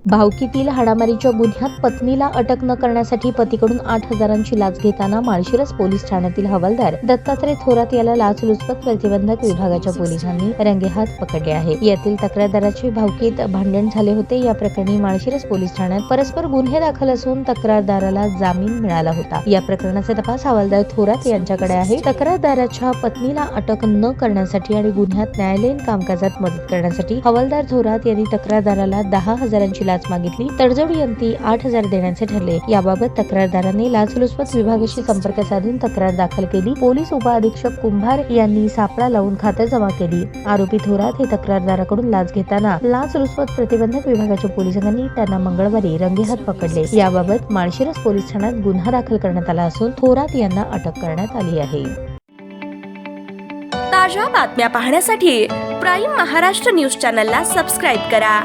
भावकीतील हाणामारीच्या गुन्ह्यात पत्नीला अटक न करण्यासाठी पतीकडून 8,000ची लाच घेताना माळशिरस पोलीस ठाण्यातील हवालदार दत्तात्रय थोरात याला लाचलुचपत प्रतिबंधक विभागाच्या पोलिसांनी रंगेहात पकडले आहे। यातील तक्रारदाराचे भावकीत भांडण झाले होते। या प्रकरणी माळशिरस पोलीस ठाण्यात परस्पर गुन्हे दाखल असून तक्रारदाराला जामीन मिळाला होता। या प्रकरणाचा तपास हवालदार थोरात यांच्याकडे आहे। तक्रारदाराच्या पत्नीला अटक न करण्यासाठी आणि गुन्ह्यात न्यायालयीन कामकाजात मदत करण्यासाठी हवालदार थोरात यांनी तक्रारदाराला 10,000ची लाच मागितली। तडजोडीअंती 8,000 देण्याचे ठरले। याबाबत तक्रारदाराने लाचलुचपत विभागाशी संपर्क साधून तक्रार दाखल केली। पोलीस उपअधीक्षक कुंभार यांनी सापळा लावून खाते जमा केली। आरोपी थोरात हे तक्रारदाराकडून लाच घेताना लाचलुचपत प्रतिबंधक विभागाच्या पोलिसांनी त्यांना मंगळवारी रंगेहात पकडले। याबाबत माळशिरस पोलीस ठाण्यात गुन्हा दाखल करण्यात आला असून थोरात यांना अटक करण्यात आली आहे। ताज्या बातम्या पाहण्यासाठी प्राईम महाराष्ट्र न्यूज चॅनलला सबस्क्राईब करा।